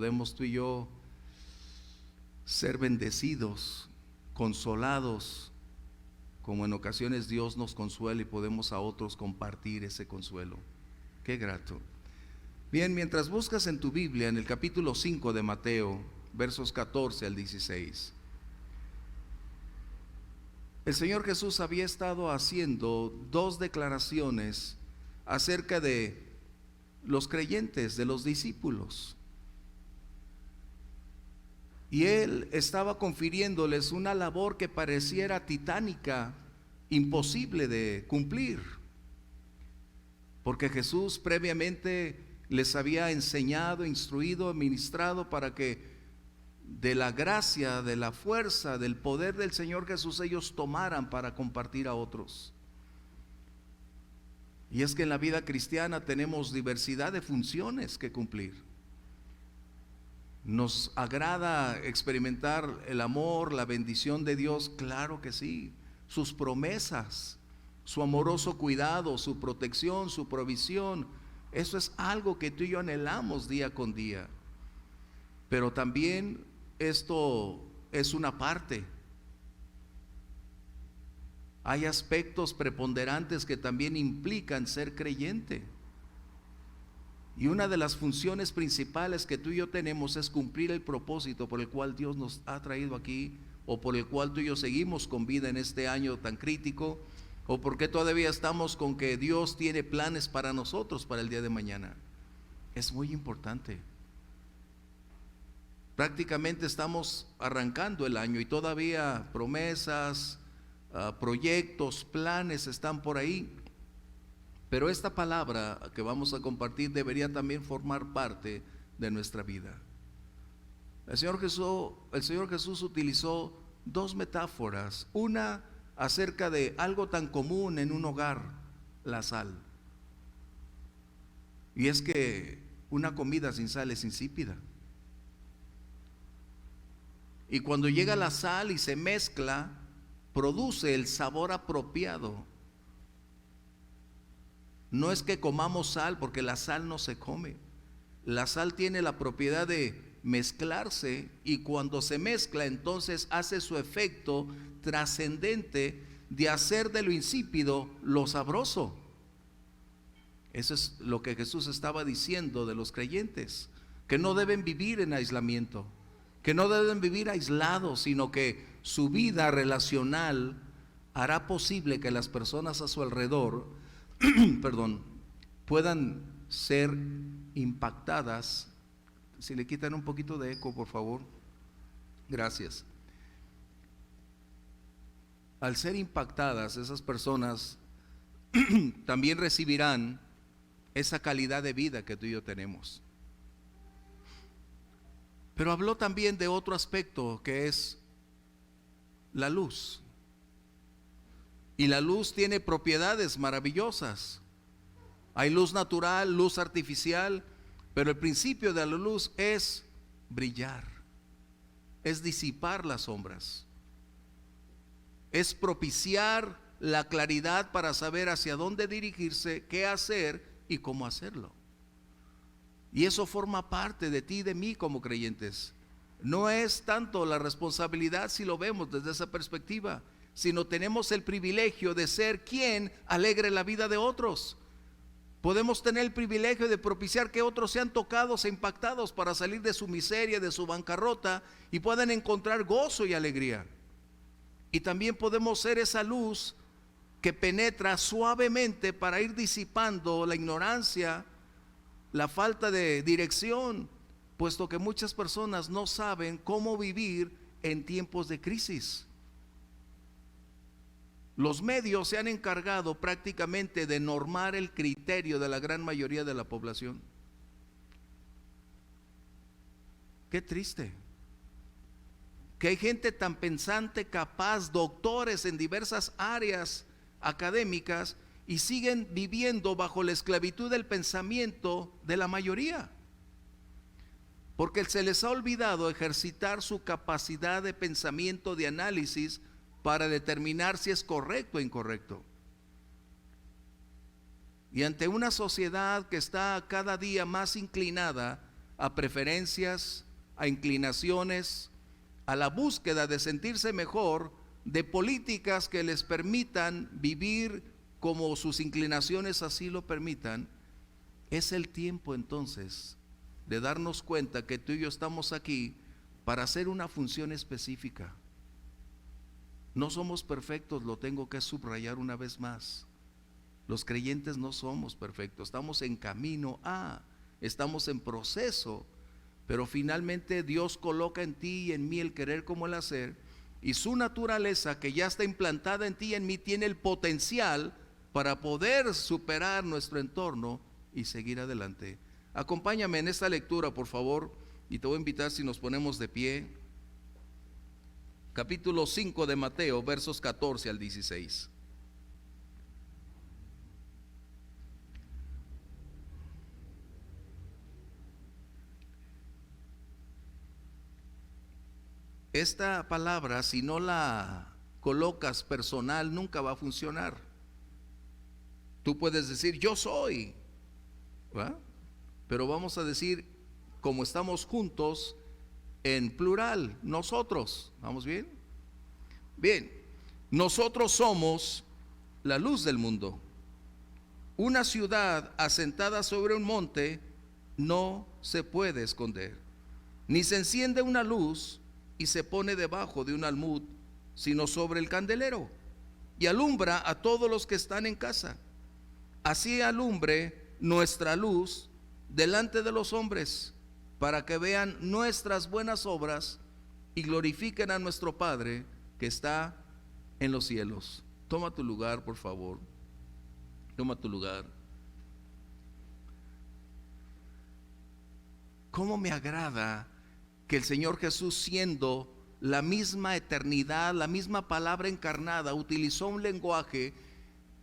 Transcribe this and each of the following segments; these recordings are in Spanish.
podemos tú y yo ser bendecidos, consolados, como en ocasiones Dios nos consuela y podemos a otros compartir ese consuelo. Qué grato. Bien, mientras buscas en tu Biblia, en el capítulo 5 de Mateo, versos 14 al 16, el Señor Jesús había estado haciendo dos declaraciones acerca de los creyentes, de los discípulos. Y Él estaba confiriéndoles una labor que pareciera titánica, imposible de cumplir. Porque Jesús previamente les había enseñado, instruido, ministrado para que de la gracia, de la fuerza, del poder del Señor Jesús ellos tomaran para compartir a otros. Y es que en la vida cristiana tenemos diversidad de funciones que cumplir. ¿Nos agrada experimentar el amor, la bendición de Dios? Claro que sí. Sus promesas, su amoroso cuidado, su protección, su provisión, eso es algo que tú y yo anhelamos día con día. Pero también esto es una parte. Hay aspectos preponderantes que también implican ser creyente. Y una de las funciones principales que tú y yo tenemos es cumplir el propósito por el cual Dios nos ha traído aquí, o por el cual tú y yo seguimos con vida en este año tan crítico, o porque todavía estamos con que Dios tiene planes para nosotros para el día de mañana. Es muy importante. Prácticamente estamos arrancando el año y todavía promesas, proyectos, planes están por ahí. Pero esta palabra que vamos a compartir debería también formar parte de nuestra vida. El Señor Jesús utilizó dos metáforas. Una acerca de algo tan común en un hogar, la sal. Y es que una comida sin sal es insípida. Y cuando llega la sal y se mezcla, produce el sabor apropiado. No es que comamos sal, porque la sal no se come. La sal tiene la propiedad de mezclarse, y cuando se mezcla entonces hace su efecto trascendente de hacer de lo insípido lo sabroso. Eso es lo que Jesús estaba diciendo de los creyentes, que no deben vivir en aislamiento, que no deben vivir aislados, sino que su vida relacional hará posible que las personas a su alrededor puedan ser impactadas. Si le quitan un poquito de eco, por favor. Gracias. Al ser impactadas, esas personas también recibirán esa calidad de vida que tú y yo tenemos. Pero habló también de otro aspecto, que es la luz. Y la luz tiene propiedades maravillosas. Hay luz natural, luz artificial, pero el principio de la luz es brillar, es disipar las sombras, es propiciar la claridad para saber hacia dónde dirigirse, qué hacer y cómo hacerlo. Y eso forma parte de ti y de mí como creyentes. No es tanto la responsabilidad, si lo vemos desde esa perspectiva, sino tenemos el privilegio de ser quien alegre la vida de otros. Podemos tener el privilegio de propiciar que otros sean tocados e impactados para salir de su miseria, de su bancarrota, y puedan encontrar gozo y alegría. Y también podemos ser esa luz que penetra suavemente para ir disipando la ignorancia, la falta de dirección, puesto que muchas personas no saben cómo vivir en tiempos de crisis. Los medios se han encargado prácticamente de normar el criterio de la gran mayoría de la población. Qué triste que hay gente tan pensante, capaz, doctores en diversas áreas académicas, y siguen viviendo bajo la esclavitud del pensamiento de la mayoría, porque se les ha olvidado ejercitar su capacidad de pensamiento, de análisis, para determinar si es correcto o incorrecto. Y ante una sociedad que está cada día más inclinada a preferencias, a inclinaciones, a la búsqueda de sentirse mejor, de políticas que les permitan vivir como sus inclinaciones así lo permitan. Es el tiempo entonces de darnos cuenta que tú y yo estamos aquí para hacer una función específica. No somos perfectos, lo tengo que subrayar una vez más. Los creyentes no somos perfectos, estamos en camino estamos en proceso, pero finalmente Dios coloca en ti y en mí el querer como el hacer, y su naturaleza que ya está implantada en ti y en mí tiene el potencial para poder superar nuestro entorno y seguir adelante. Acompáñame en esta lectura, por favor, y te voy a invitar si nos ponemos de pie. Capítulo 5 de Mateo, versos 14 al 16. Esta palabra, si no la colocas personal, nunca va a funcionar. Tú puedes decir, yo soy, ¿va? Pero vamos a decir, como estamos juntos, en plural, nosotros. ¿Vamos bien? Bien, nosotros somos la luz del mundo. Una ciudad asentada sobre un monte no se puede esconder, ni se enciende una luz y se pone debajo de un almud, sino sobre el candelero, y alumbra a todos los que están en casa. Así alumbre nuestra luz delante de los hombres, para que vean nuestras buenas obras y glorifiquen a nuestro Padre que está en los cielos. Toma tu lugar, por favor. Toma tu lugar. ¿Cómo me agrada que el Señor Jesús, siendo la misma eternidad, la misma palabra encarnada, utilizó un lenguaje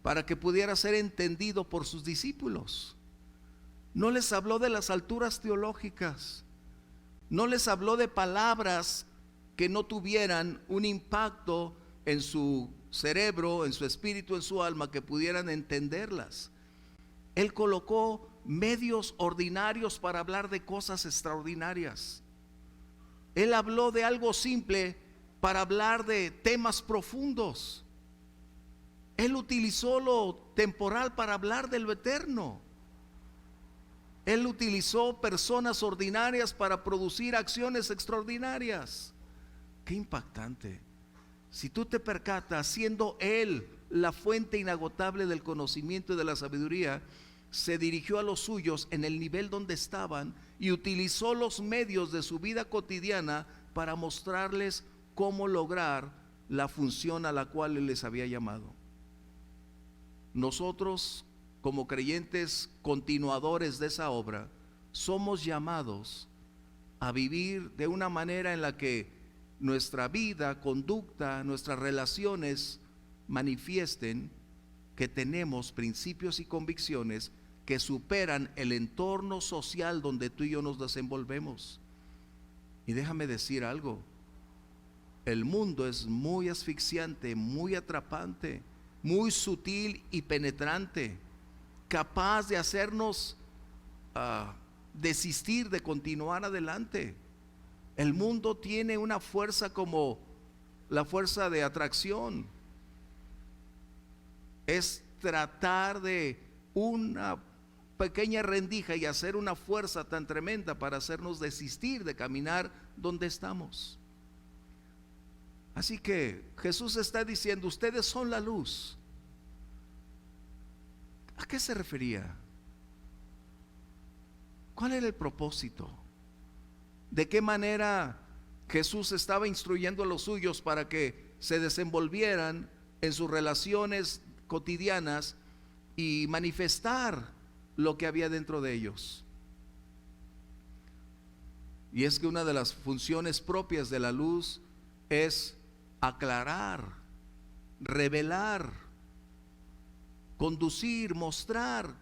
para que pudiera ser entendido por sus discípulos? No les habló de las alturas teológicas, no les habló de palabras que no tuvieran un impacto en su cerebro, en su espíritu, en su alma, que pudieran entenderlas. Él colocó medios ordinarios para hablar de cosas extraordinarias. Él habló de algo simple para hablar de temas profundos. Él utilizó lo temporal para hablar de lo eterno. Él utilizó personas ordinarias para producir acciones extraordinarias. Qué impactante. Si tú te percatas, siendo Él la fuente inagotable del conocimiento y de la sabiduría, se dirigió a los suyos en el nivel donde estaban y utilizó los medios de su vida cotidiana para mostrarles cómo lograr la función a la cual Él les había llamado. Nosotros, como creyentes continuadores de esa obra, somos llamados a vivir de una manera en la que nuestra vida, conducta, nuestras relaciones manifiesten que tenemos principios y convicciones que superan el entorno social donde tú y yo nos desenvolvemos. Y déjame decir algo, el mundo es muy asfixiante, muy atrapante, muy sutil y penetrante, capaz de hacernos desistir de continuar adelante. El mundo tiene una fuerza como la fuerza de atracción. Es tratar de una pequeña rendija y hacer una fuerza tan tremenda para hacernos desistir de caminar donde estamos. Así que Jesús está diciendo, ustedes son la luz. ¿A qué se refería? ¿Cuál era el propósito? ¿De qué manera Jesús estaba instruyendo a los suyos para que se desenvolvieran en sus relaciones cotidianas y manifestar lo que había dentro de ellos? Y es que una de las funciones propias de la luz es aclarar, revelar, conducir, mostrar.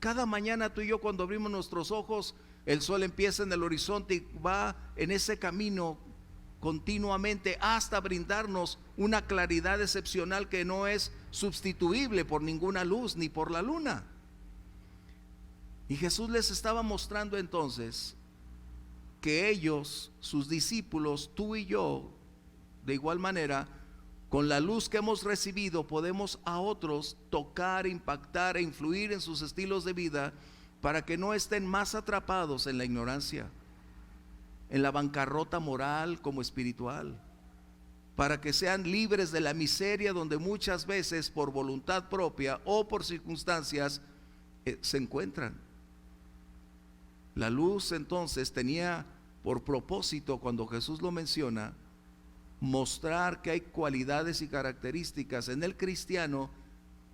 Cada mañana tú y yo, cuando abrimos nuestros ojos, el sol empieza en el horizonte y va en ese camino continuamente hasta brindarnos una claridad excepcional que no es sustituible por ninguna luz ni por la luna. Y Jesús les estaba mostrando entonces que ellos, sus discípulos, tú y yo, de igual manera, con la luz que hemos recibido, podemos a otros tocar, impactar e influir en sus estilos de vida para que no estén más atrapados en la ignorancia, en la bancarrota moral como espiritual, para que sean libres de la miseria donde muchas veces por voluntad propia o por circunstancias se encuentran. La luz entonces tenía por propósito, cuando Jesús lo menciona, mostrar que hay cualidades y características en el cristiano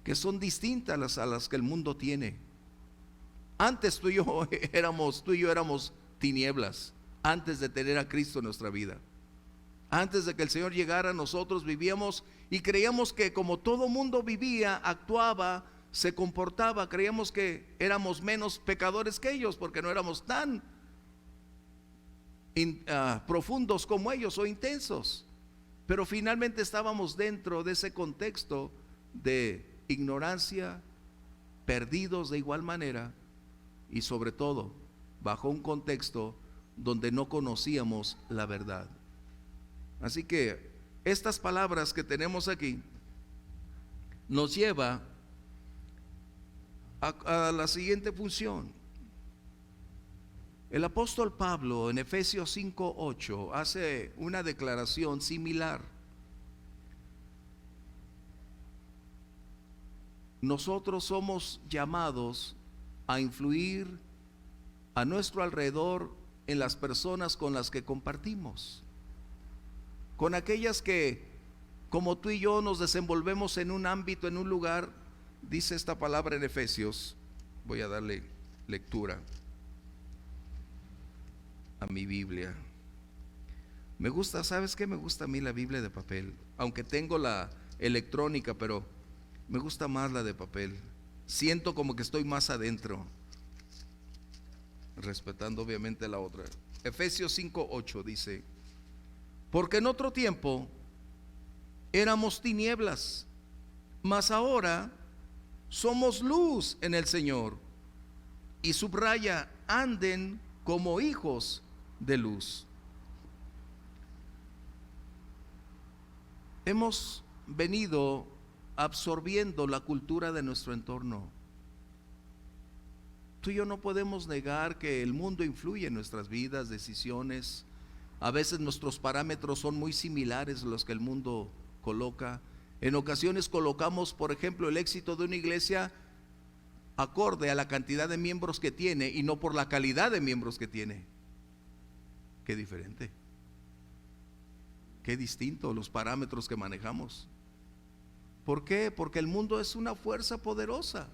que son distintas a las que el mundo tiene. Antes tú y yo éramos tinieblas, antes de tener a Cristo en nuestra vida. Antes de que el Señor llegara, nosotros vivíamos y creíamos que como todo mundo vivía, actuaba, se comportaba, creíamos que éramos menos pecadores que ellos porque no éramos tan profundos como ellos o intensos. Pero finalmente estábamos dentro de ese contexto de ignorancia, perdidos de igual manera y sobre todo bajo un contexto donde no conocíamos la verdad. Así que estas palabras que tenemos aquí nos lleva a la siguiente función. El apóstol Pablo en Efesios 5:8 hace una declaración similar. Nosotros somos llamados a influir a nuestro alrededor en las personas con las que compartimos, con aquellas que, como tú y yo, nos desenvolvemos en un ámbito, en un lugar. Dice esta palabra en Efesios, voy a darle lectura a mi Biblia. Me gusta, ¿sabes qué? Me gusta a mí la Biblia de papel, aunque tengo la electrónica, pero me gusta más la de papel. Siento como que estoy más adentro, respetando obviamente la otra. Efesios 5:8 dice: porque en otro tiempo éramos tinieblas, mas ahora somos luz en el Señor. Y subraya, anden como hijos de luz. Hemos venido absorbiendo la cultura de nuestro entorno. Tú y yo no podemos negar que el mundo influye en nuestras vidas, decisiones. A veces nuestros parámetros son muy similares a los que el mundo coloca. En ocasiones colocamos, por ejemplo, el éxito de una iglesia acorde a la cantidad de miembros que tiene y no por la calidad de miembros que tiene. Qué diferente, qué distinto los parámetros que manejamos. ¿Por qué? Porque el mundo es una fuerza poderosa,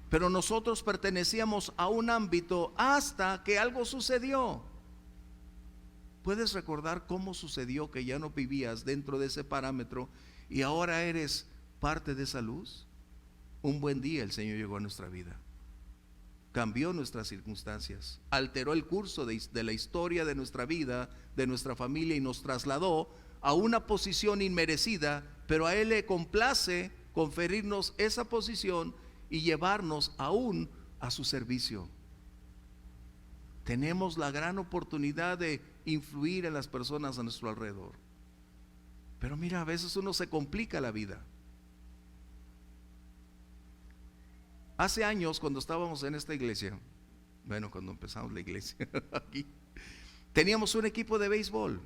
pero nosotros pertenecíamos a un ámbito hasta que algo sucedió. ¿Puedes recordar cómo sucedió que ya no vivías dentro de ese parámetro y ahora eres parte de esa luz? Un buen día el Señor llegó a nuestra vida, cambió nuestras circunstancias, alteró el curso de la historia de nuestra vida, de nuestra familia, y nos trasladó a una posición inmerecida, pero a Él le complace conferirnos esa posición y llevarnos aún a su servicio. Tenemos la gran oportunidad de influir en las personas a nuestro alrededor. Pero mira, a veces uno se complica la vida. Hace años, cuando estábamos en esta iglesia, cuando empezamos la iglesia aquí, teníamos un equipo de béisbol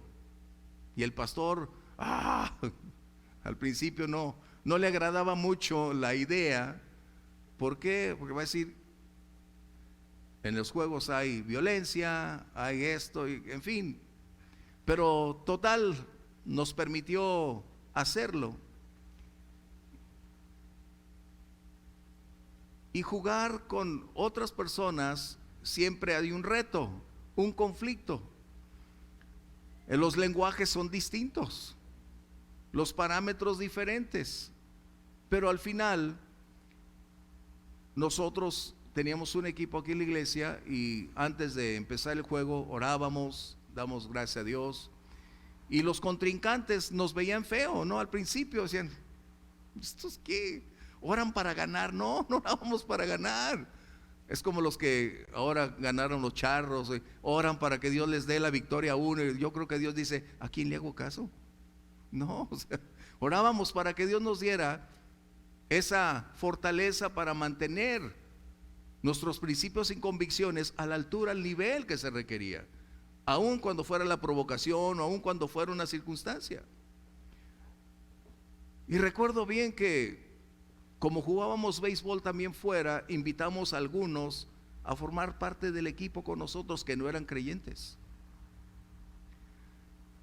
y el pastor al principio no le agradaba mucho la idea. ¿Por qué? Porque va a decir, en los juegos hay violencia, hay esto, en fin. Pero total, nos permitió hacerlo. Y jugar con otras personas siempre hay un reto, un conflicto. Los lenguajes son distintos, los parámetros diferentes, pero al final nosotros teníamos un equipo aquí en la iglesia y antes de empezar el juego orábamos, damos gracias a Dios, y los contrincantes nos veían feo, ¿no? Al principio decían, ¿estos qué? ¿Oran para ganar? No, no orábamos para ganar. Es como los que ahora ganaron los charros, oran para que Dios les dé la victoria a uno, y yo creo que Dios dice, ¿a quién le hago caso? No, o sea, orábamos para que Dios nos diera esa fortaleza para mantener nuestros principios y convicciones a la altura, al nivel que se requería, aun cuando fuera la provocación o aun cuando fuera una circunstancia. Y recuerdo bien que como jugábamos béisbol también fuera, invitamos a algunos a formar parte del equipo con nosotros que no eran creyentes.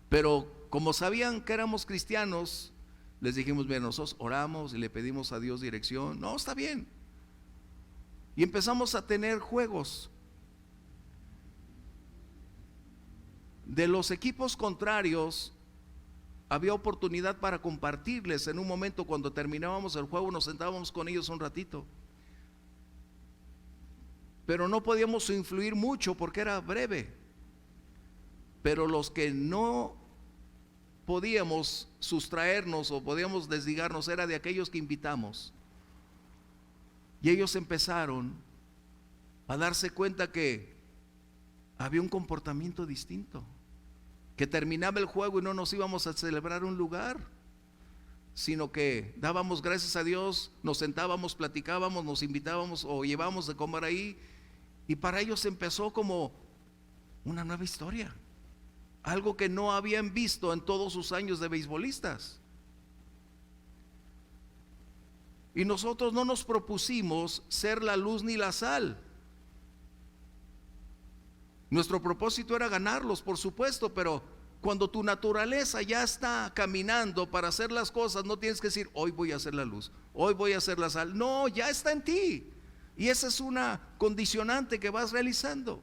Pero como sabían que éramos cristianos, les dijimos, bien, nosotros oramos y le pedimos a Dios dirección. No, está bien. Y empezamos a tener juegos. De los equipos contrarios, había oportunidad para compartirles. En un momento, cuando terminábamos el juego, nos sentábamos con ellos un ratito. Pero no podíamos influir mucho porque era breve. Pero los que no podíamos sustraernos o podíamos desligarnos era de aquellos que invitamos. Y ellos empezaron a darse cuenta que había un comportamiento distinto, que terminaba el juego y no nos íbamos a celebrar un lugar, sino que dábamos gracias a Dios, nos sentábamos, platicábamos, nos invitábamos o llevábamos de comer ahí, y para ellos empezó como una nueva historia, algo que no habían visto en todos sus años de beisbolistas. Y nosotros no nos propusimos ser la luz ni la sal. Nuestro propósito era ganarlos, por supuesto, pero cuando tu naturaleza ya está caminando para hacer las cosas, no tienes que decir, hoy voy a hacer la luz, hoy voy a hacer la sal. No, ya está en ti. Y esa es una condicionante que vas realizando.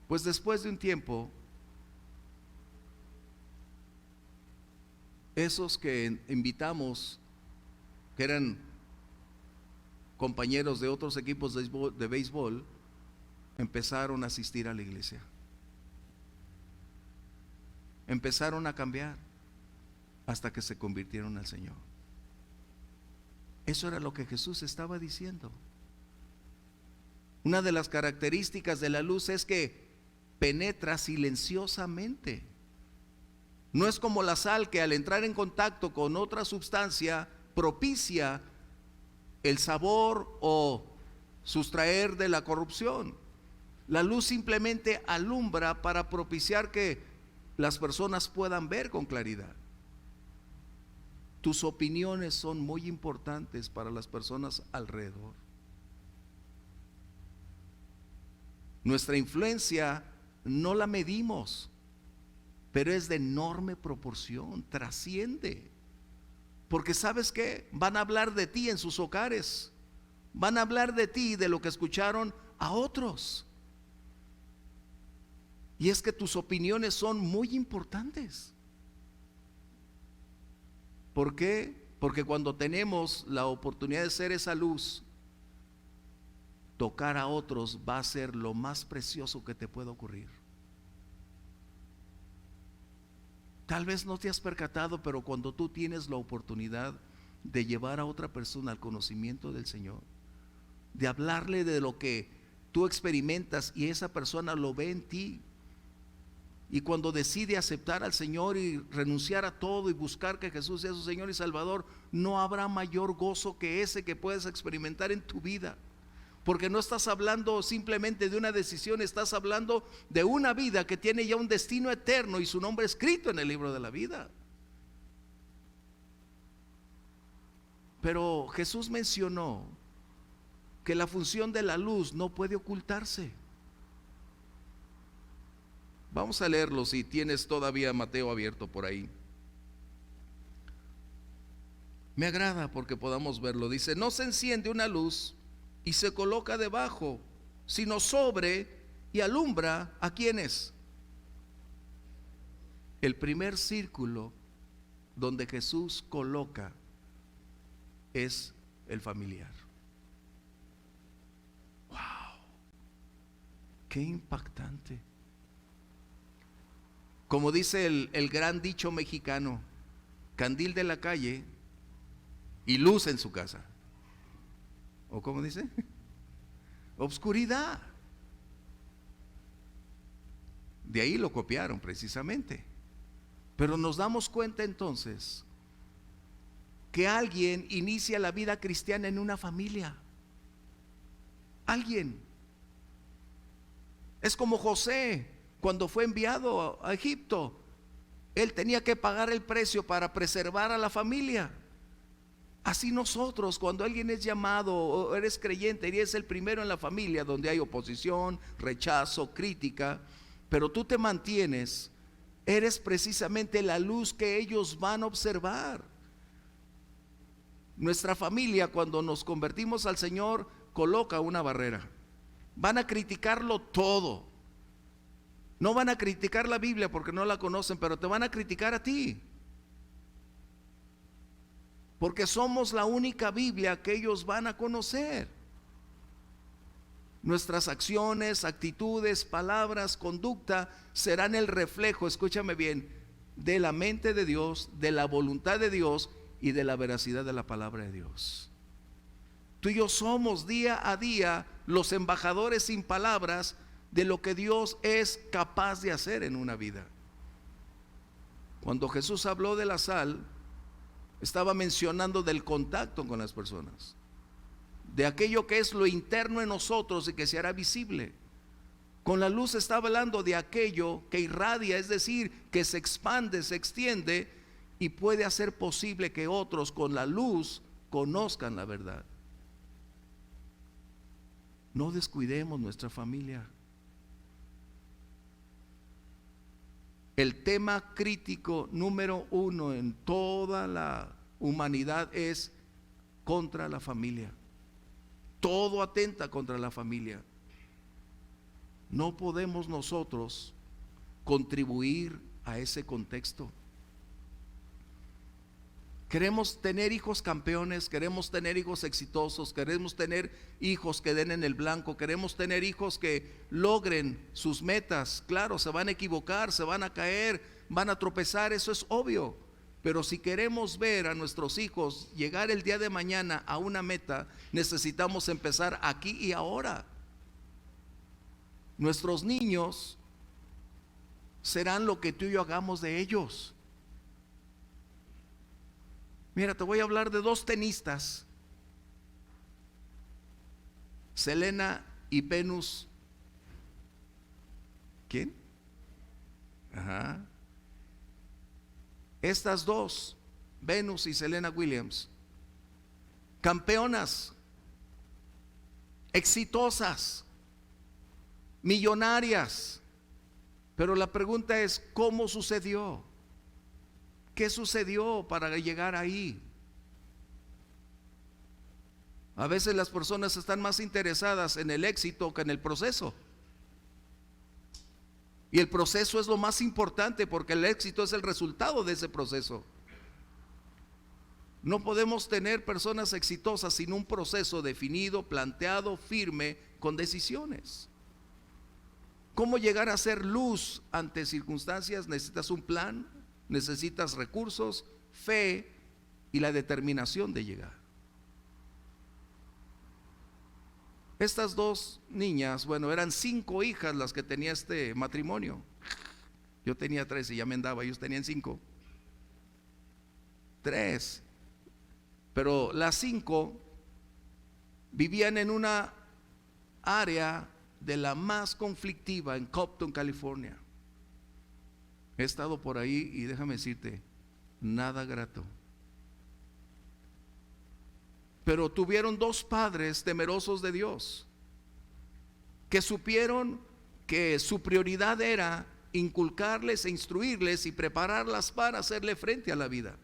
Pues después de un tiempo, esos que invitamos, que eran compañeros de otros equipos de béisbol, empezaron a asistir a la iglesia. Empezaron a cambiar hasta que se convirtieron al Señor. Eso era lo que Jesús estaba diciendo. Una de las características de la luz es que penetra silenciosamente. No es como la sal, que al entrar en contacto con otra sustancia propicia el sabor o sustraer de la corrupción. La luz simplemente alumbra para propiciar que las personas puedan ver con claridad. Tus opiniones son muy importantes para las personas alrededor. Nuestra influencia no la medimos, pero es de enorme proporción, trasciende. Porque ¿sabes qué? Van a hablar de ti en sus hogares, van a hablar de ti, de lo que escucharon a otros. Y es que tus opiniones son muy importantes. ¿Por qué? Porque cuando tenemos la oportunidad de ser esa luz, tocar a otros va a ser lo más precioso que te pueda ocurrir. Tal vez no te has percatado, pero cuando tú tienes la oportunidad de llevar a otra persona al conocimiento del Señor, de hablarle de lo que tú experimentas y esa persona lo ve en ti, y cuando decide aceptar al Señor y renunciar a todo y buscar que Jesús sea su Señor y Salvador, no habrá mayor gozo que ese que puedes experimentar en tu vida. Porque no estás hablando simplemente de una decisión, estás hablando de una vida que tiene ya un destino eterno y su nombre escrito en el libro de la vida. Pero Jesús mencionó que la función de la luz no puede ocultarse. Vamos a leerlo si tienes todavía Mateo abierto por ahí. Me agrada porque podamos verlo. Dice, no se enciende una luz y se coloca debajo, sino sobre y alumbra ¿a quiénes? El primer círculo donde Jesús coloca es el familiar. ¡Wow! ¡Qué impactante! Como dice el gran dicho mexicano, candil de la calle y luz en su casa. ¿O cómo dice? Obscuridad. De ahí lo copiaron precisamente. Pero nos damos cuenta entonces que alguien inicia la vida cristiana en una familia. Alguien. Es como José, cuando fue enviado a Egipto. Él tenía que pagar el precio para preservar a la familia. Así nosotros, cuando alguien es llamado o eres creyente, eres el primero en la familia donde hay oposición, rechazo, crítica, pero tú te mantienes, eres precisamente la luz que ellos van a observar. Nuestra familia, cuando nos convertimos al Señor, coloca una barrera. Van a criticarlo todo. No van a criticar la Biblia porque no la conocen, pero te van a criticar a ti. Porque somos la única Biblia que ellos van a conocer. Nuestras acciones, actitudes, palabras, conducta serán el reflejo, escúchame bien, de la mente de Dios, de la voluntad de Dios y de la veracidad de la palabra de Dios. Tú y yo somos día a día los embajadores sin palabras de lo que Dios es capaz de hacer en una vida. Cuando Jesús habló de la sal, estaba mencionando del contacto con las personas, de aquello que es lo interno en nosotros y que se hará visible. Con la luz estaba hablando de aquello que irradia, es decir, que se expande, se extiende y puede hacer posible que otros con la luz conozcan la verdad. No descuidemos nuestra familia. El tema crítico número uno en toda la humanidad es contra la familia. Todo atenta contra la familia. No podemos nosotros contribuir a ese contexto. Queremos tener hijos campeones, queremos tener hijos exitosos, queremos tener hijos que den en el blanco, queremos tener hijos que logren sus metas. Claro, se van a equivocar, se van a caer, van a tropezar, eso es obvio. Pero si queremos ver a nuestros hijos llegar el día de mañana a una meta, necesitamos empezar aquí y ahora. Nuestros niños serán lo que tú y yo hagamos de ellos. Mira, te voy a hablar de dos tenistas, Serena y Venus. ¿Quién? Ajá. Estas dos, Venus y Serena Williams, campeonas, exitosas, millonarias. Pero la pregunta es, ¿cómo sucedió? ¿Qué sucedió para llegar ahí? A veces las personas están más interesadas en el éxito que en el proceso. Y el proceso es lo más importante porque el éxito es el resultado de ese proceso. No podemos tener personas exitosas sin un proceso definido, planteado, firme, con decisiones. ¿Cómo llegar a ser luz ante circunstancias? Necesitas un plan, necesitas recursos, fe y la determinación de llegar. Estas dos niñas, bueno, eran 5 hijas las que tenía este matrimonio. Yo tenía 3 y ya me andaba, ellos tenían 5. 3. Pero las 5 vivían en una área de la más conflictiva en Compton, California. He estado por ahí y déjame decirte, nada grato. Pero tuvieron 2 padres temerosos de Dios, que supieron que su prioridad era inculcarles e instruirles y prepararlas para hacerle frente a la vida.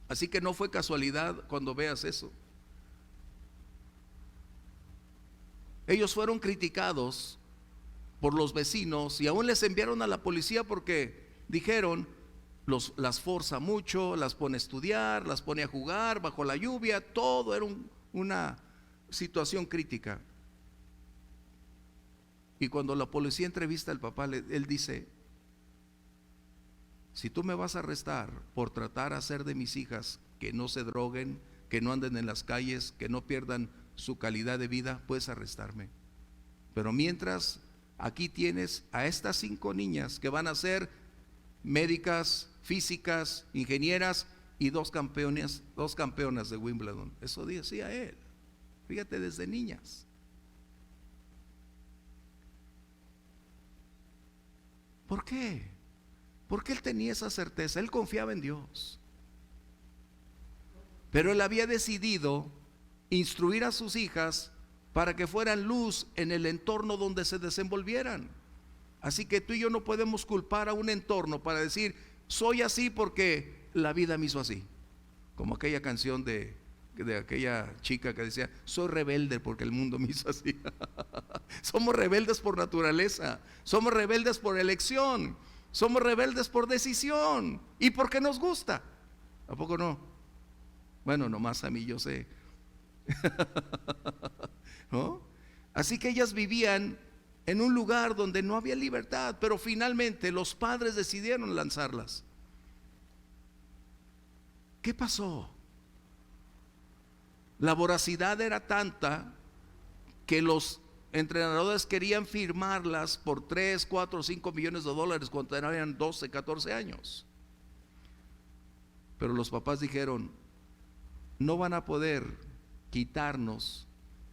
Así que no fue casualidad cuando veas eso. Ellos fueron criticados por los vecinos y aún les enviaron a la policía porque dijeron, las forza mucho, las pone a estudiar, las pone a jugar bajo la lluvia, todo era una situación crítica. Y cuando la policía entrevista al papá, él dice, si tú me vas a arrestar por tratar de hacer de mis hijas que no se droguen, que no anden en las calles, que no pierdan su calidad de vida, puedes arrestarme. Pero mientras, aquí tienes a estas 5 niñas que van a ser médicas, físicas, ingenieras y 2 campeonas de Wimbledon. Eso decía él. Fíjate, desde niñas. ¿Por qué? Porque él tenía esa certeza, él confiaba en Dios. Pero él había decidido instruir a sus hijas para que fueran luz en el entorno donde se desenvolvieran. Así que tú y yo no podemos culpar a un entorno para decir, soy así porque la vida me hizo así. Como aquella canción de aquella chica que decía, soy rebelde porque el mundo me hizo así. Somos rebeldes por naturaleza, somos rebeldes por elección, somos rebeldes por decisión y porque nos gusta. ¿A poco no? Bueno, nomás a mí, yo sé. ¿No? Así que ellas vivían en un lugar donde no había libertad, pero finalmente los padres decidieron lanzarlas. ¿Qué pasó? La voracidad era tanta que los entrenadores querían firmarlas por 3, 4, 5 millones de dólares cuando tenían 12, 14 años. Pero los papás dijeron, no van a poder quitarnos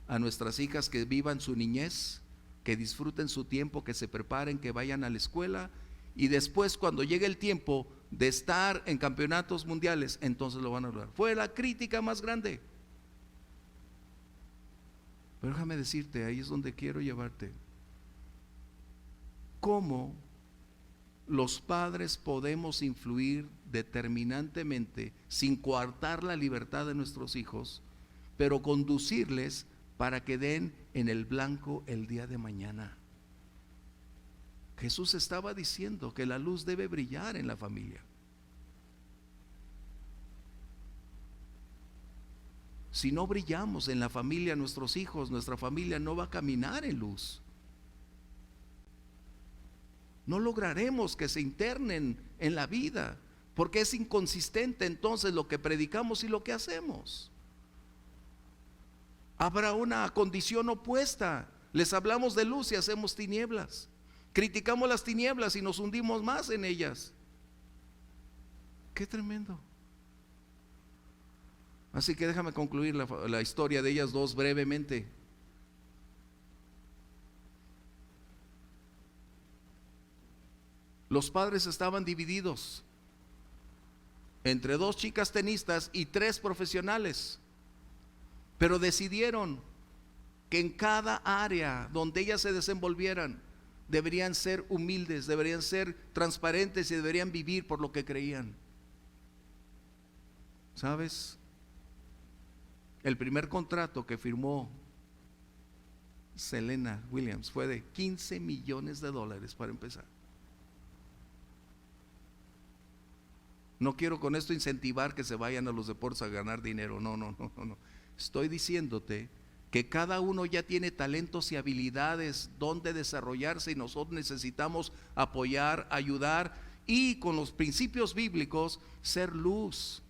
a nuestras hijas que vivan su niñez, que disfruten su tiempo, que se preparen, que vayan a la escuela, y después cuando llegue el tiempo de estar en campeonatos mundiales, entonces lo van a lograr. Fue la crítica más grande. Pero déjame decirte, ahí es donde quiero llevarte. ¿Cómo los padres podemos influir determinantemente, sin coartar la libertad de nuestros hijos, pero conducirles para que den en el blanco el día de mañana? Jesús estaba diciendo que la luz debe brillar en la familia. Si no brillamos en la familia, nuestros hijos, nuestra familia no va a caminar en luz. No lograremos que se internen en la vida, porque es inconsistente entonces lo que predicamos y lo que hacemos. Habrá una condición opuesta. Les hablamos de luz y hacemos tinieblas. Criticamos las tinieblas y nos hundimos más en ellas. Qué tremendo. Así que déjame concluir la historia de ellas dos brevemente. Los padres estaban divididos entre 2 chicas tenistas y 3 profesionales, pero decidieron que en cada área donde ellas se desenvolvieran deberían ser humildes, deberían ser transparentes y deberían vivir por lo que creían. ¿Sabes? El primer contrato que firmó Serena Williams fue de $15 millones para empezar. No quiero con esto incentivar que se vayan a los deportes a ganar dinero, no. Estoy diciéndote que cada uno ya tiene talentos y habilidades donde desarrollarse, y nosotros necesitamos apoyar, ayudar y con los principios bíblicos ser luz.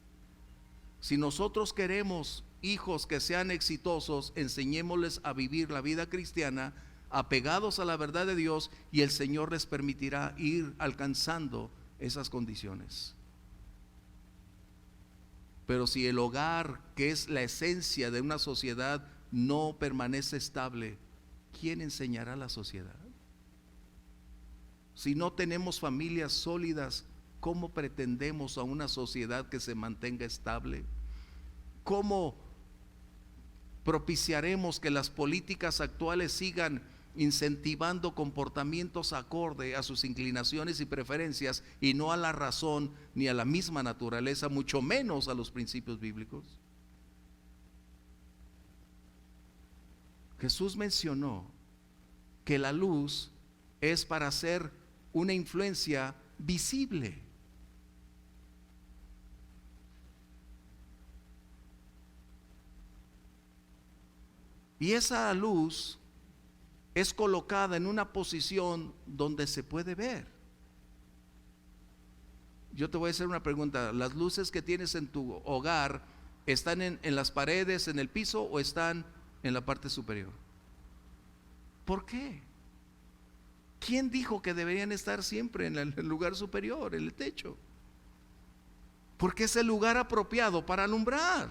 Si nosotros queremos hijos que sean exitosos, enseñémosles a vivir la vida cristiana apegados a la verdad de Dios, y el Señor les permitirá ir alcanzando esas condiciones. Pero si el hogar, que es la esencia de una sociedad, no permanece estable, ¿quién enseñará a la sociedad? Si no tenemos familias sólidas, ¿cómo pretendemos a una sociedad que se mantenga estable? ¿Cómo propiciaremos que las políticas actuales sigan incentivando comportamientos acorde a sus inclinaciones y preferencias, y no a la razón ni a la misma naturaleza, mucho menos a los principios bíblicos? Jesús mencionó que la luz es para ser una influencia visible. Y esa luz es colocada en una posición donde se puede ver. Yo te voy a hacer una pregunta. Las luces que tienes en tu hogar ¿Están en las paredes, en el piso, o están en la parte superior? ¿Por qué? ¿Quién dijo que deberían estar siempre en el lugar superior, en el techo? Porque es el lugar apropiado para alumbrar.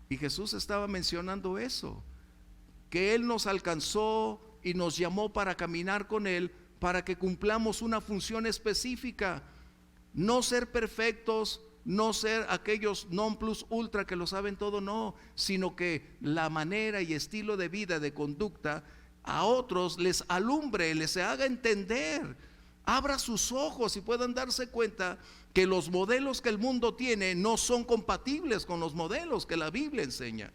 Y Jesús estaba mencionando eso, que Él nos alcanzó y nos llamó para caminar con Él, para que cumplamos una función específica. No ser perfectos, no ser aquellos non plus ultra que lo saben todo, no, sino que la manera y estilo de vida, de conducta, a otros les alumbre, les haga entender, abra sus ojos y puedan darse cuenta que los modelos que el mundo tiene no son compatibles con los modelos que la Biblia enseña.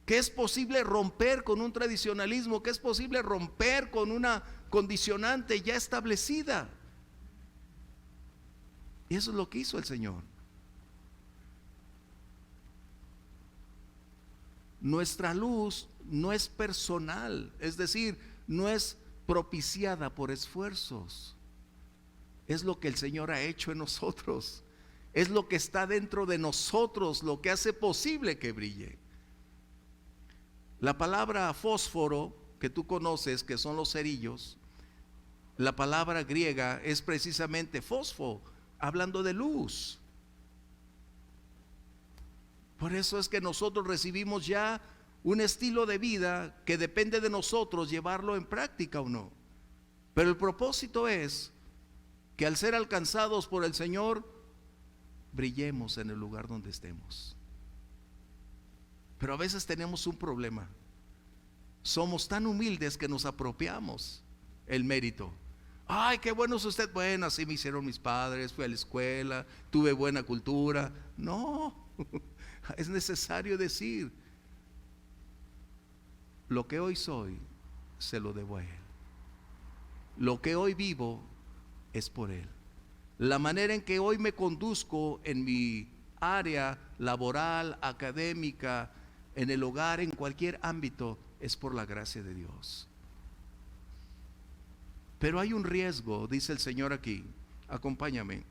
Que es posible romper con un tradicionalismo, que es posible romper con una condicionante ya establecida. Y eso es lo que hizo el Señor. Nuestra luz no es personal, es decir, no es propiciada por esfuerzos. Es lo que el Señor ha hecho en nosotros. Es lo que está dentro de nosotros, lo que hace posible que brille. La palabra fósforo, que tú conoces, que son los cerillos, la palabra griega es precisamente fosfo, hablando de luz. Por eso es que nosotros recibimos ya un estilo de vida que depende de nosotros llevarlo en práctica o no. Pero el propósito es que al ser alcanzados por el Señor, brillemos en el lugar donde estemos. Pero a veces tenemos un problema. Somos tan humildes que nos apropiamos el mérito. Ay, qué bueno es usted. Bueno, así me hicieron mis padres, fui a la escuela, tuve buena cultura. No, es necesario decir, lo que hoy soy, se lo debo a Él. Lo que hoy vivo es por Él. La manera en que hoy me conduzco en mi área laboral, académica, en el hogar, en cualquier ámbito, es por la gracia de Dios. Pero hay un riesgo, dice el Señor aquí. Acompáñame.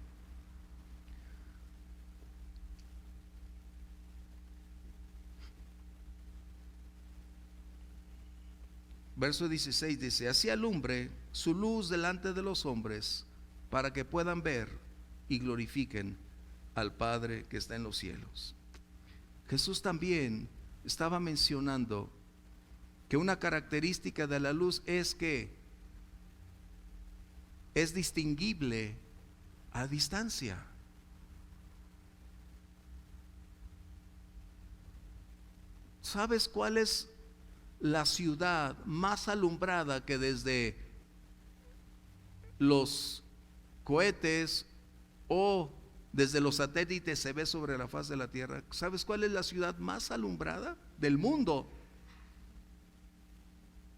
Verso 16 dice: así alumbre su luz delante de los hombres, para que puedan ver y glorifiquen al Padre que está en los cielos. Jesús también estaba mencionando que una característica de la luz es que es distinguible a distancia. ¿Sabes cuál es la ciudad más alumbrada que desde los cohetes o desde los satélites se ve sobre la faz de la tierra? ¿Sabes cuál es la ciudad más alumbrada del mundo?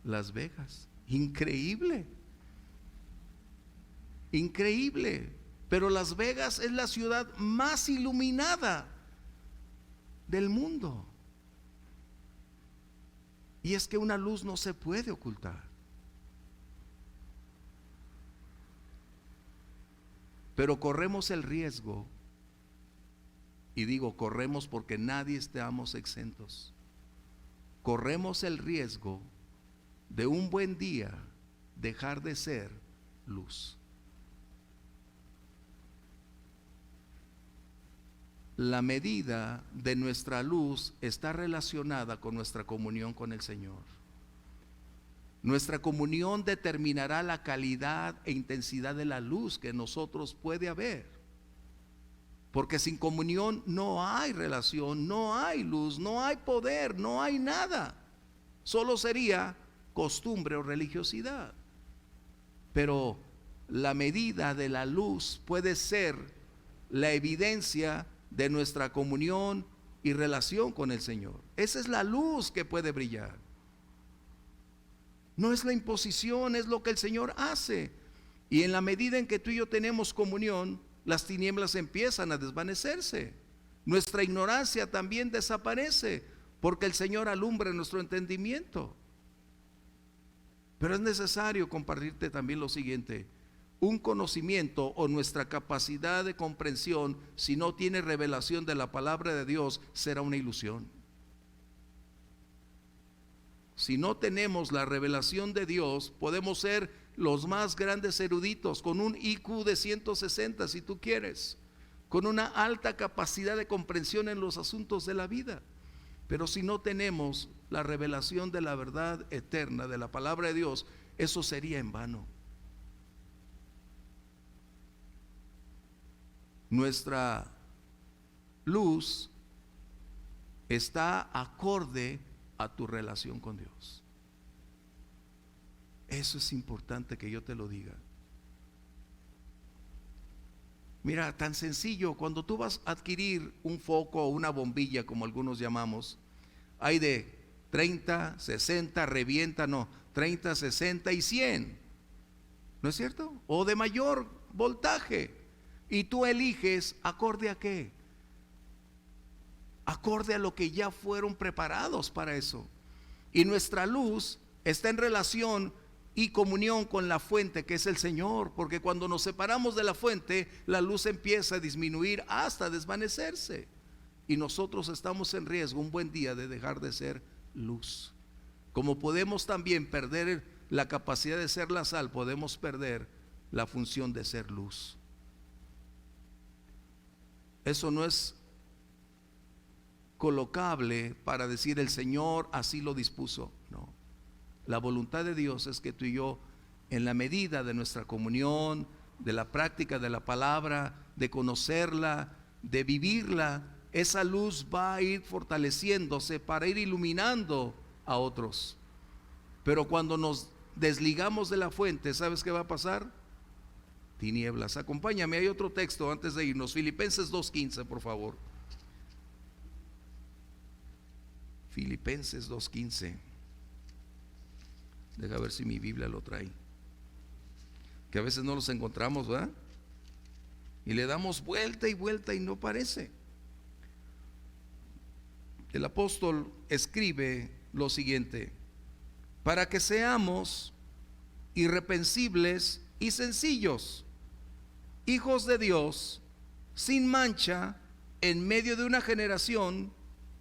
Las Vegas. Increíble. Increíble. Pero Las Vegas es la ciudad más iluminada del mundo. Y es que una luz no se puede ocultar. Pero corremos el riesgo, y digo corremos porque nadie estamos exentos, corremos el riesgo de un buen día dejar de ser luz. La medida de nuestra luz está relacionada con nuestra comunión con el Señor. Nuestra comunión determinará la calidad e intensidad de la luz que en nosotros puede haber. Porque sin comunión no hay relación, no hay luz, no hay poder, no hay nada. Solo sería costumbre o religiosidad. Pero la medida de la luz puede ser la evidencia de nuestra comunión y relación con el Señor. Esa es la luz que puede brillar. No es la imposición, es lo que el Señor hace. Y en la medida en que tú y yo tenemos comunión, las tinieblas empiezan a desvanecerse. Nuestra ignorancia también desaparece, porque el Señor alumbra nuestro entendimiento. Pero es necesario compartirte también lo siguiente: un conocimiento o nuestra capacidad de comprensión, si no tiene revelación de la palabra de Dios, será una ilusión. Si no tenemos la revelación de Dios, podemos ser los más grandes eruditos, con un IQ de 160 si tú quieres, con una alta capacidad de comprensión en los asuntos de la vida. Pero si no tenemos la revelación de la verdad eterna, de la palabra de Dios, eso sería en vano. Nuestra luz está acorde a tu relación con Dios. Eso es importante que yo te lo diga. Mira, tan sencillo, cuando tú vas a adquirir un foco o una bombilla, como algunos llamamos, hay de 30, 60, revienta, no, 30, 60 y 100, ¿no es cierto? O de mayor voltaje, y tú eliges acorde a qué, acorde a lo que ya fueron preparados para eso. Y nuestra luz está en relación y comunión con la fuente, que es el Señor, porque cuando nos separamos de la fuente, la luz empieza a disminuir hasta desvanecerse, y nosotros estamos en riesgo un buen día de dejar de ser luz. Como podemos también perder la capacidad de ser la sal, podemos perder la función de ser luz. Eso no es colocable para decir el Señor así lo dispuso. No, la voluntad de Dios es que tú y yo, en la medida de nuestra comunión, de la práctica de la palabra, de conocerla, de vivirla, esa luz va a ir fortaleciéndose para ir iluminando a otros. Pero cuando nos desligamos de la fuente, ¿sabes qué va a pasar? Tinieblas. Acompáñame, hay otro texto antes de irnos, Filipenses 2:15, por favor. Filipenses 2:15. Deja ver si mi Biblia lo trae, que a veces no los encontramos, ¿verdad? Y le damos vuelta y vuelta y no parece. El apóstol escribe lo siguiente: para que seamos irreprensibles y sencillos, hijos de Dios, sin mancha, en medio de una generación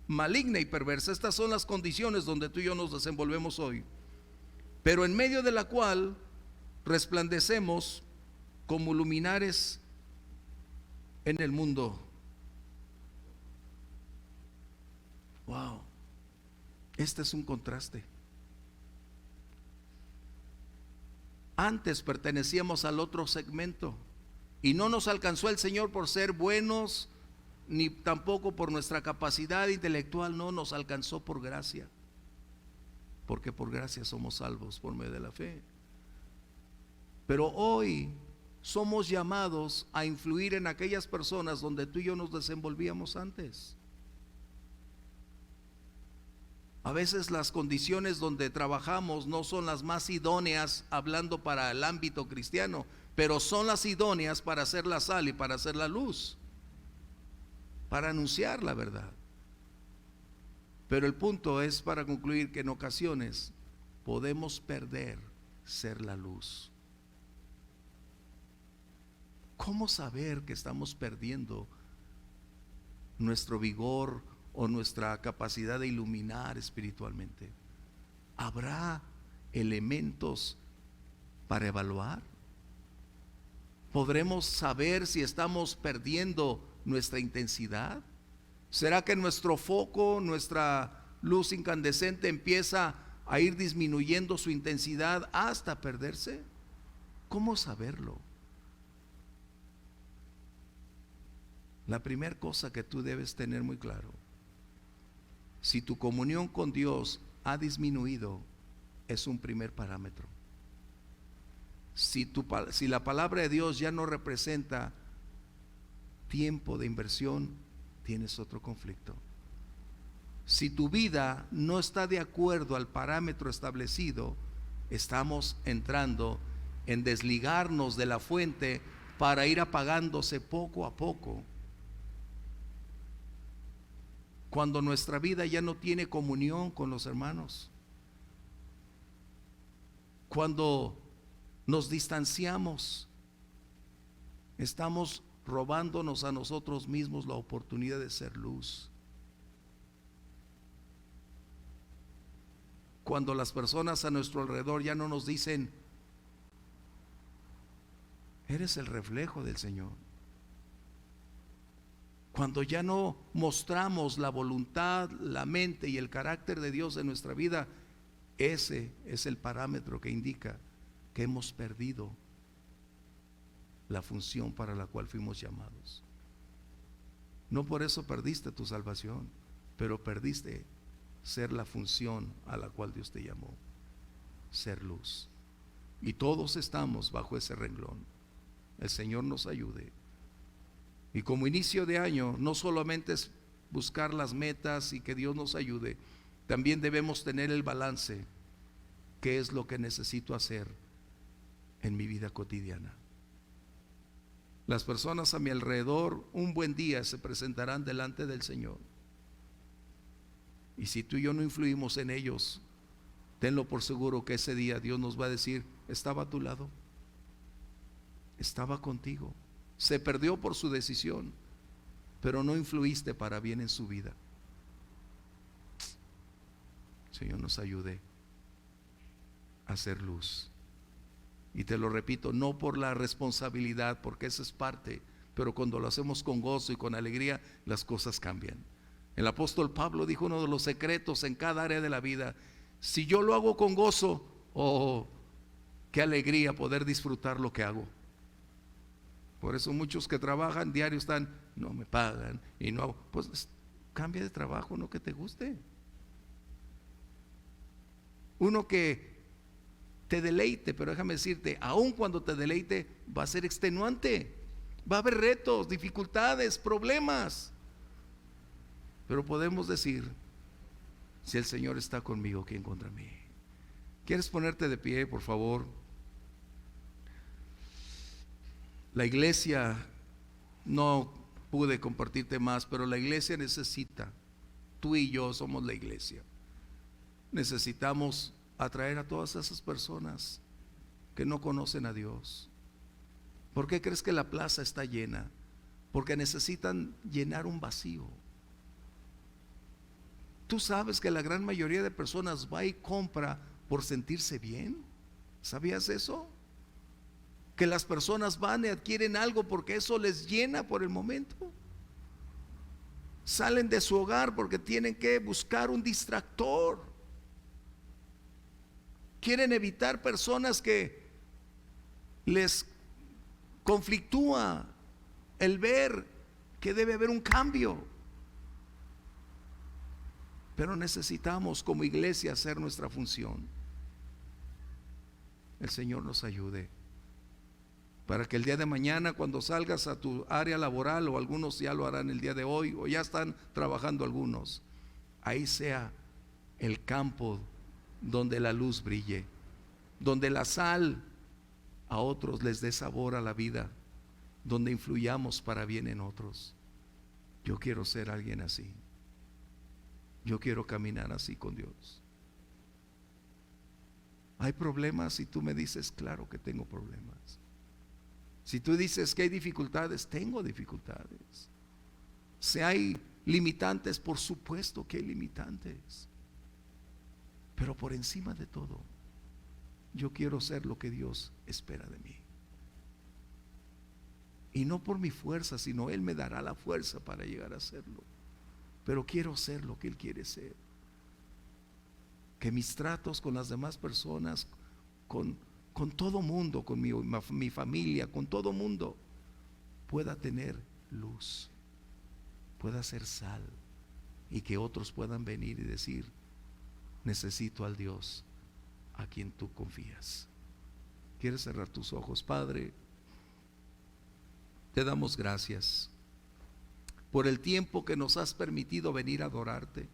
maligna y perversa. Estas son las condiciones donde tú y yo nos desenvolvemos hoy, pero en medio de la cual resplandecemos como luminares en el mundo. Wow, este es un contraste. Antes pertenecíamos al otro segmento y no nos alcanzó el Señor por ser buenos, ni tampoco por nuestra capacidad intelectual. No, nos alcanzó por gracia, porque por gracia somos salvos por medio de la fe. Pero hoy somos llamados a influir en aquellas personas donde tú y yo nos desenvolvíamos antes. A veces las condiciones donde trabajamos no son las más idóneas, hablando para el ámbito cristiano, pero son las idóneas para hacer la sal y para hacer la luz, para anunciar la verdad. Pero el punto es, para concluir, que en ocasiones podemos perder ser la luz. ¿Cómo saber que estamos perdiendo nuestro vigor o nuestra capacidad de iluminar espiritualmente? ¿Habrá elementos para evaluar? ¿Podremos saber si estamos perdiendo nuestra intensidad? ¿Será que nuestro foco, nuestra luz incandescente empieza a ir disminuyendo su intensidad hasta perderse? ¿Cómo saberlo? La primera cosa que tú debes tener muy claro: si tu comunión con Dios ha disminuido, es un primer parámetro. Si la palabra de Dios ya no representa tiempo de inversión, tienes otro conflicto. Si tu vida no está de acuerdo al parámetro establecido, estamos entrando en desligarnos de la fuente para ir apagándose poco a poco. Cuando nuestra vida ya no tiene comunión con los hermanos, cuando nos distanciamos estamos robándonos a nosotros mismos la oportunidad de ser luz. Cuando las personas a nuestro alrededor ya no nos dicen: eres el reflejo del Señor. Cuando ya no mostramos la voluntad, la mente y el carácter de Dios en nuestra vida, ese es el parámetro que indica que hemos perdido la función para la cual fuimos llamados. No por eso perdiste tu salvación, pero perdiste ser la función a la cual Dios te llamó, ser luz. Y todos estamos bajo ese renglón. El Señor nos ayude. Y como inicio de año, no solamente es buscar las metas y que Dios nos ayude, también debemos tener el balance. ¿Qué es lo que necesito hacer en mi vida cotidiana? Las personas a mi alrededor un buen día se presentarán delante del Señor. Y si tú y yo no influimos en ellos, tenlo por seguro que ese día Dios nos va a decir: estaba a tu lado, estaba contigo, se perdió por su decisión, pero no influiste para bien en su vida. Señor, nos ayude a hacer luz. Y te lo repito, no por la responsabilidad, porque esa es parte, pero cuando lo hacemos con gozo y con alegría, las cosas cambian. El apóstol Pablo dijo: uno de los secretos en cada área de la vida, si yo lo hago con gozo, oh, qué alegría poder disfrutar lo que hago. Por eso muchos que trabajan diario están: no me pagan y no hago. Pues cambia de trabajo, no que te guste. Uno que te deleite, pero déjame decirte, aun cuando te deleite, va a ser extenuante, va a haber retos, dificultades, problemas, pero podemos decir: si el Señor está conmigo, ¿quién contra mí? ¿Quieres ponerte de pie, por favor? La iglesia, no pude compartirte más, pero la iglesia necesita, tú y yo somos la iglesia, necesitamos atraer a todas esas personas que no conocen a Dios. ¿Por qué crees que la plaza está llena? Porque necesitan llenar un vacío. Tú sabes que la gran mayoría de personas va y compra por sentirse bien. ¿Sabías eso? Que las personas van y adquieren algo porque eso les llena por el momento. Salen de su hogar porque tienen que buscar un distractor. Quieren evitar personas que les conflictúa el ver que debe haber un cambio. Pero necesitamos como iglesia hacer nuestra función. El Señor nos ayude para que el día de mañana, cuando salgas a tu área laboral, o algunos ya lo harán el día de hoy, o ya están trabajando algunos, ahí sea el campo donde la luz brille, donde la sal a otros les dé sabor a la vida, donde influyamos para bien en otros. Yo quiero ser alguien así. Yo quiero caminar así con Dios. ¿Hay problemas? Si tú me dices, claro que tengo problemas. Si tú dices que hay dificultades, tengo dificultades. Si hay limitantes, por supuesto que hay limitantes. Pero por encima de todo, yo quiero ser lo que Dios espera de mí. Y no por mi fuerza, sino Él me dará la fuerza para llegar a serlo. Pero quiero ser lo que Él quiere ser. Que mis tratos con las demás personas, con todo mundo, con mi familia, con todo mundo, pueda tener luz, pueda ser sal, y que otros puedan venir y decir: necesito al Dios a quien tú confías. ¿Quieres cerrar tus ojos? Padre, te damos gracias por el tiempo que nos has permitido venir a adorarte,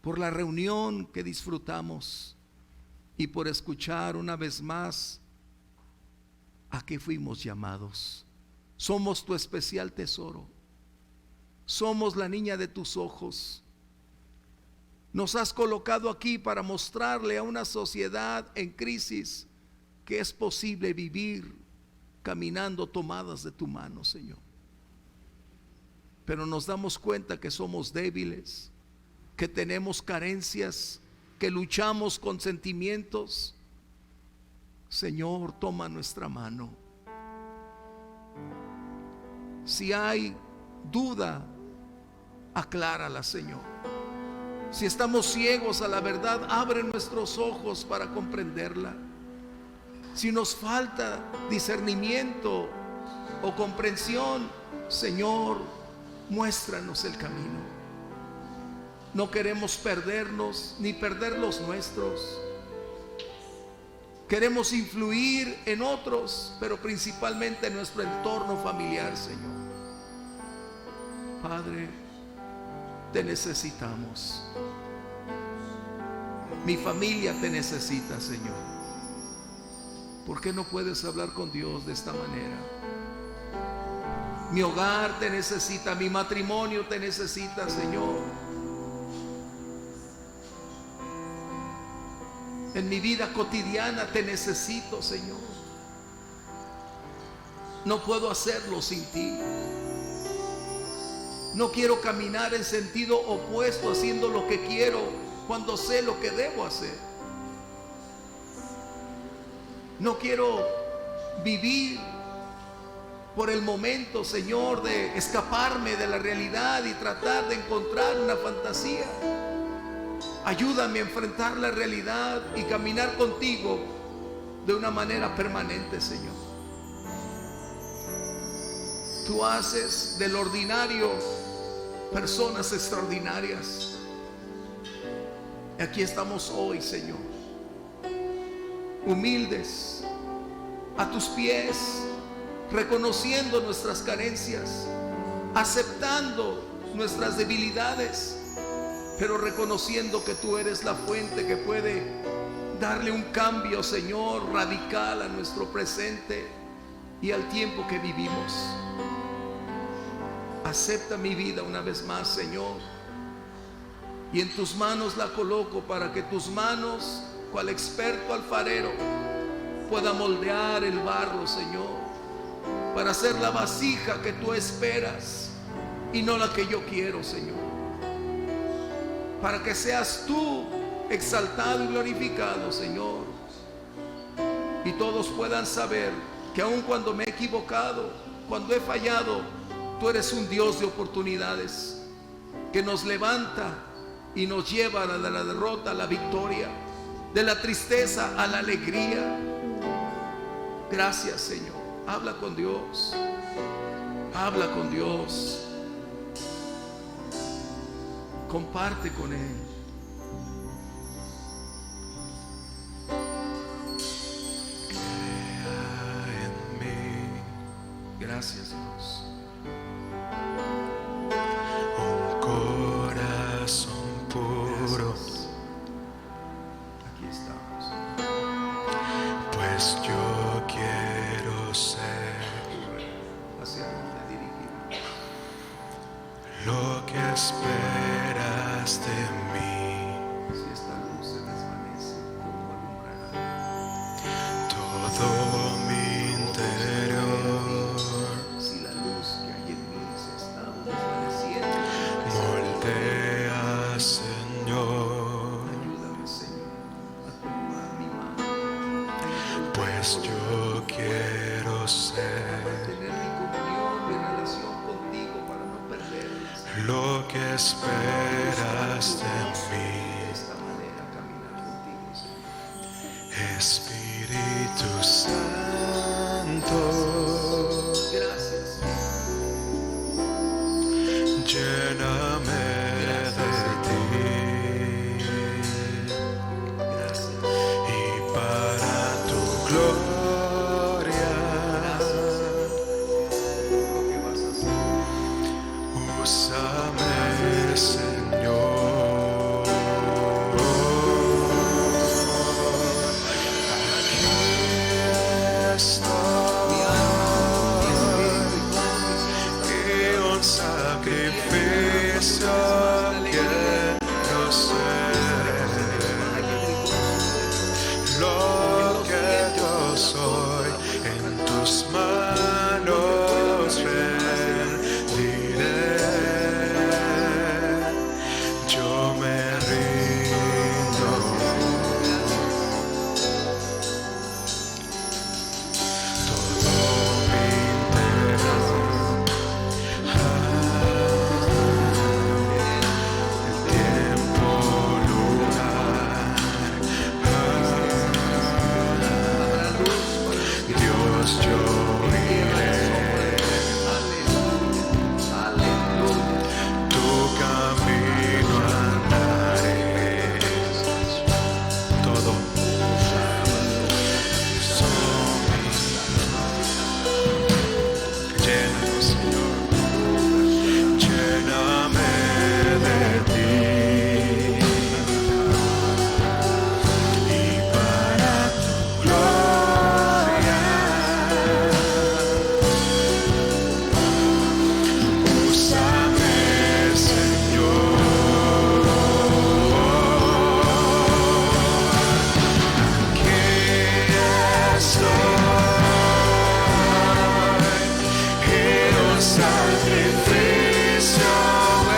por la reunión que disfrutamos y por escuchar una vez más a qué fuimos llamados. Somos tu especial tesoro, somos la niña de tus ojos. Nos has colocado aquí para mostrarle a una sociedad en crisis que es posible vivir caminando tomadas de tu mano, Señor. Pero nos damos cuenta que somos débiles, que tenemos carencias, que luchamos con sentimientos. Señor, toma nuestra mano. Si hay duda, aclárala, Señor. Si estamos ciegos a la verdad, abre nuestros ojos para comprenderla. Si nos falta discernimiento o comprensión, Señor, muéstranos el camino. No queremos perdernos ni perder los nuestros. Queremos influir en otros, pero principalmente en nuestro entorno familiar, Señor. Padre, te necesitamos. Mi familia te necesita, Señor. ¿Por qué no puedes hablar con Dios de esta manera? Mi hogar te necesita, mi matrimonio te necesita, Señor. En mi vida cotidiana te necesito, Señor. No puedo hacerlo sin ti. No quiero caminar en sentido opuesto, haciendo lo que quiero cuando sé lo que debo hacer. No quiero vivir por el momento, Señor, de escaparme de la realidad y tratar de encontrar una fantasía. Ayúdame a enfrentar la realidad y caminar contigo de una manera permanente, Señor. Tú haces del ordinario personas extraordinarias. Aquí estamos hoy, Señor, humildes a tus pies, reconociendo nuestras carencias, aceptando nuestras debilidades, pero reconociendo que tú eres la fuente que puede darle un cambio, Señor, radical a nuestro presente y al tiempo que vivimos. Acepta mi vida una vez más, Señor, y en tus manos la coloco para que tus manos, cual experto alfarero, pueda moldear el barro, Señor, para hacer la vasija que tú esperas y no la que yo quiero, Señor. Para que seas tú exaltado y glorificado, Señor, y todos puedan saber que aun cuando me he equivocado, cuando he fallado, tú eres un Dios de oportunidades, que nos levanta y nos lleva de la derrota a la victoria, de la tristeza a la alegría. Gracias, Señor. Habla con Dios. Habla con Dios. Comparte con Él. Crea en mí. Gracias, Dios. Un corazón puro. Gracias. Aquí estamos. Pues yo quiero ser ¿Hacia dónde dirigirnos? lo que esperas de mí. Si esta luz se desvanece, ¿cómo alumbrará? Todo mi interior Si la luz que hay en mí se está desvaneciendo, moldea, Señor. ayúdame, Señor, a tomar mi mano, Pues yo quiero para ser tener mi comunión, mi relación contigo, para no perderla, Señor. lo que esperas de mí. De esta manera caminar contigo, Señor. Espíritu Santo, Gracias, lléname de ti, gracias, y para tu gloria lo que vas a hacer. úsame, Señor. Yo me rindo. Todo mi interior. El tiempo, lugar. Dios, yo iré. Tu camino andaré. Todo. Llénanos, Señor. Lléname de ti. Y para tu gloria, úsame, Señor. Aquí estoy. Y un sacrificio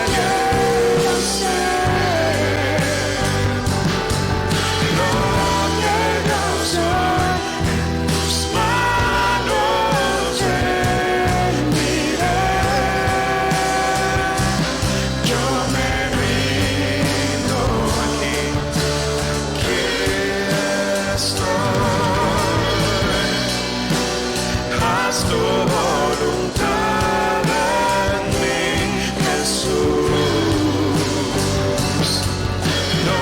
quiero ser. Lo que yo soy, en tus manos rendiré. Yo me rindo aquí estoy. Haz tu voluntad en mí, Jesús. Lo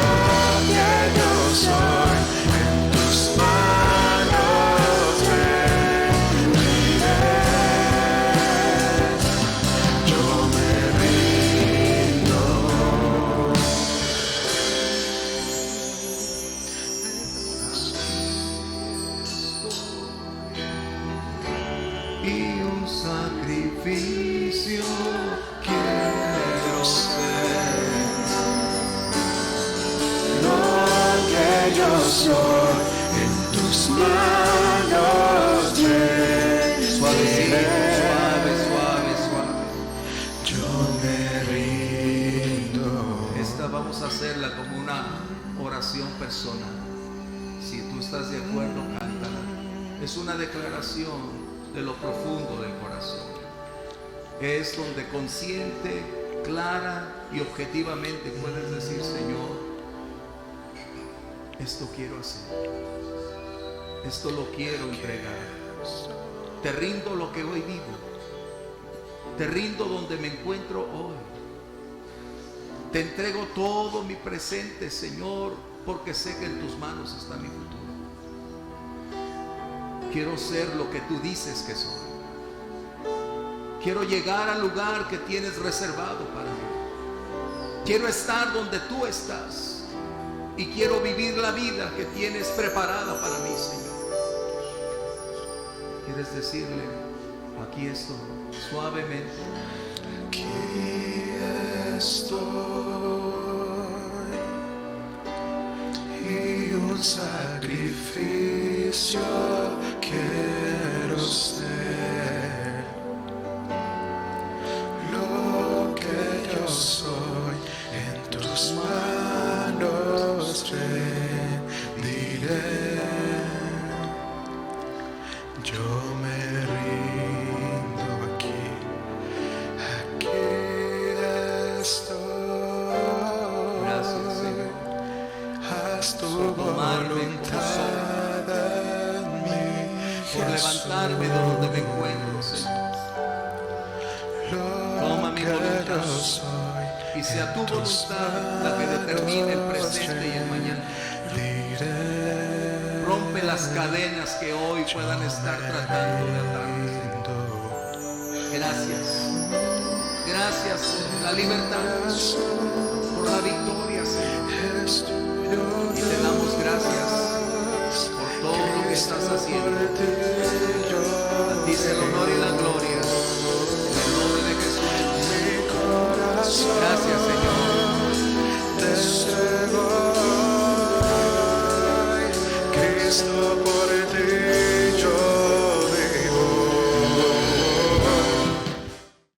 que yo soy, en tus manos rendiré. Yo me rindo. Y un sacrificio quiero ser. Lo que yo soy, en tus manos Suavecito, rendiré. suave. Yo me rindo. Esta vamos a hacerla como una oración personal. Si tú estás de acuerdo, cántala. Es una declaración de lo profundo del corazón. Es donde consciente, clara y objetivamente puedes decir: Señor, esto quiero hacer. Esto lo quiero entregar. Te rindo lo que hoy vivo. Te rindo donde me encuentro hoy. Te entrego todo mi presente, Señor, porque sé que en tus manos está mi futuro. Quiero ser lo que tú dices que soy. Quiero llegar al lugar que tienes reservado para mí. Quiero estar donde tú estás. Y quiero vivir la vida que tienes preparada para mí, Señor. ¿Quieres decirle? Aquí estoy, suavemente. Aquí estoy. Y un sacrificio quiero ser. Lo que yo soy, en tus manos rendiré. Yo me rindo aquí estoy. Gracias, Señor. Haz tu Tomarme voluntad en mí, Por levantarme de donde me encuentro, Señor. Toma mi voluntad y sea tu voluntad la que determine el presente y el mañana. Rompe las cadenas que hoy puedan estar tratando de atarme, Señor. Gracias. Gracias por la libertad, por la victoria, Señor. Y te damos gracias por todo lo que estás haciendo. A ti sea el honor y la gloria.